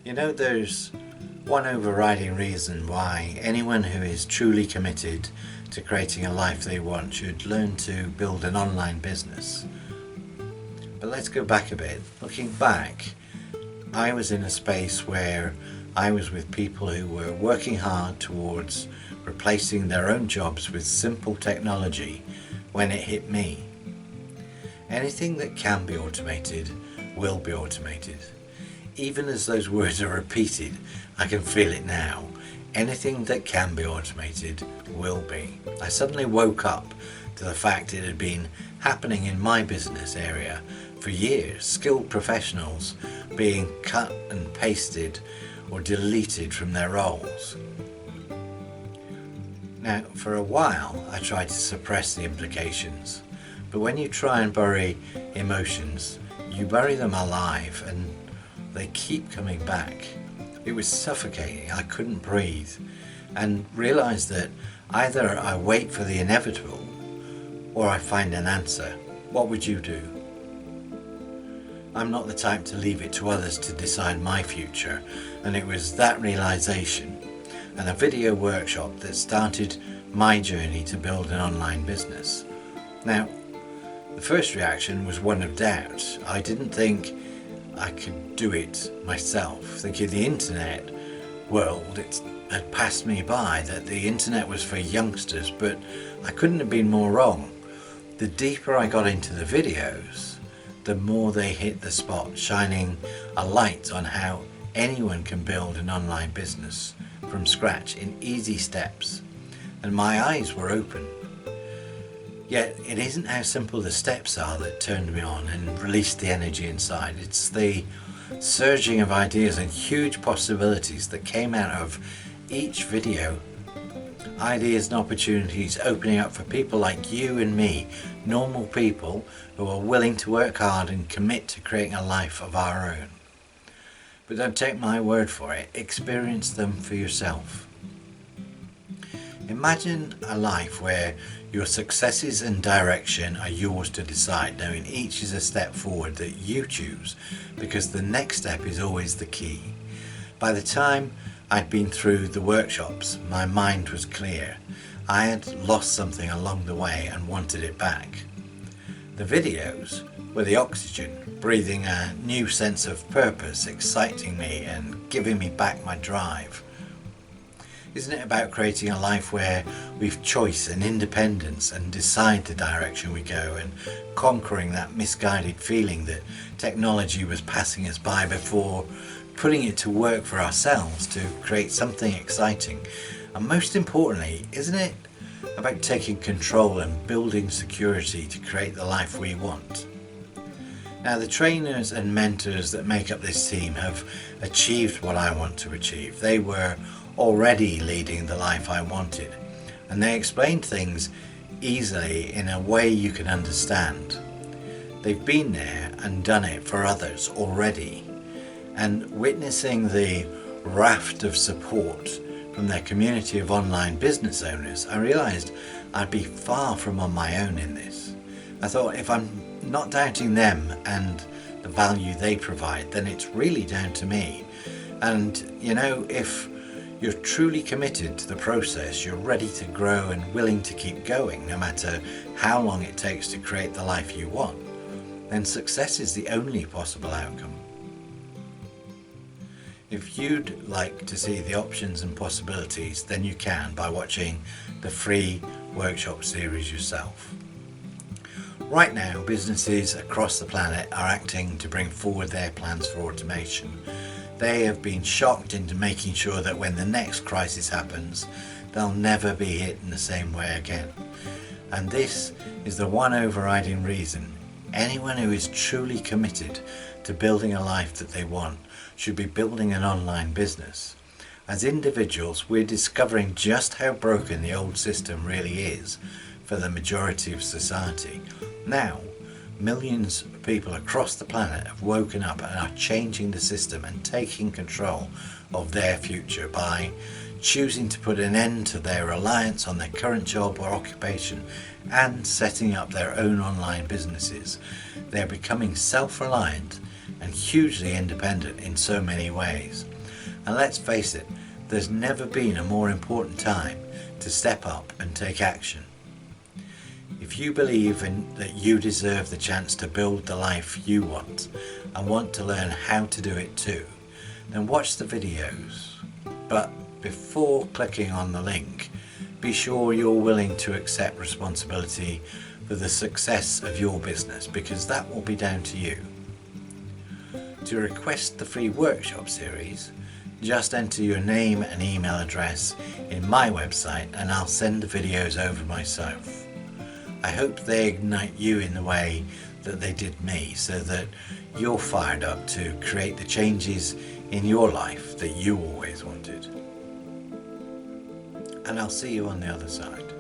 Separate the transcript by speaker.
Speaker 1: You know, there's one overriding reason why anyone who is truly committed to creating a life they want should learn to build an online business. But let's go back a bit. Looking back, I was in a space where I was with people who were working hard towards replacing their own jobs with simple technology when it hit me. Anything that can be automated will be automated. Even as those words are repeated, I can feel it now. Anything that can be automated will be. I suddenly woke up to the fact it had been happening in my business area for years. Skilled professionals being cut and pasted or deleted from their roles. Now, for a while, I tried to suppress the implications, but when you try and bury emotions, you bury them alive and they keep coming back. It was suffocating. I couldn't breathe and realized that either I wait for the inevitable or I find an answer. What would you do? I'm not the type to leave it to others to decide my future, and it was that realization and a video workshop that started my journey to build an online business. Now, the first reaction was one of doubt. I didn't think I could do it myself, thinking the internet world had passed me by, that the internet was for youngsters, but I couldn't have been more wrong. The deeper I got into the videos, the more they hit the spot, shining a light on how anyone can build an online business from scratch in easy steps, and my eyes were open. Yet it isn't how simple the steps are that turned me on and released the energy inside. It's the surging of ideas and huge possibilities that came out of each video. Ideas and opportunities opening up for people like you and me, normal people who are willing to work hard and commit to creating a life of our own. But don't take my word for it, experience them for yourself. Imagine a life where your successes and direction are yours to decide, knowing each is a step forward that you choose, because the next step is always the key. By the time I'd been through the workshops, my mind was clear. I had lost something along the way and wanted it back. The videos were the oxygen, breathing a new sense of purpose, exciting me and giving me back my drive. Isn't it about creating a life where we've choice and independence and decide the direction we go, and conquering that misguided feeling that technology was passing us by before putting it to work for ourselves to create something exciting? And most importantly, isn't it about taking control and building security to create the life we want? Now, the trainers and mentors that make up this team have achieved what I want to achieve. They were already leading the life I wanted, and they explained things easily in a way you can understand. They've been there and done it for others already, and witnessing the raft of support from their community of online business owners, I realized I'd be far from on my own in this. I thought, if I'm not doubting them and the value they provide, then it's really down to me. And you know, if you're truly committed to the process, you're ready to grow and willing to keep going no matter how long it takes to create the life you want, then success is the only possible outcome. If you'd like to see the options and possibilities, then you can by watching the free workshop series yourself. Right now, businesses across the planet are acting to bring forward their plans for automation. They have been shocked into making sure that when the next crisis happens, they'll never be hit in the same way again. And this is the one overriding reason anyone who is truly committed to building a life that they want should be building an online business. As individuals, we're discovering just how broken the old system really is for the majority of society. Now, millions of people across the planet have woken up and are changing the system and taking control of their future by choosing to put an end to their reliance on their current job or occupation and setting up their own online businesses. They're becoming self-reliant and hugely independent in so many ways. And let's face it, there's never been a more important time to step up and take action. If you believe that you deserve the chance to build the life you want and want to learn how to do it too, then watch the videos. But before clicking on the link, be sure you're willing to accept responsibility for the success of your business, because that will be down to you. To request the free workshop series, just enter your name and email address in my website and I'll send the videos over myself. I hope they ignite you in the way that they did me, so that you're fired up to create the changes in your life that you always wanted. And I'll see you on the other side.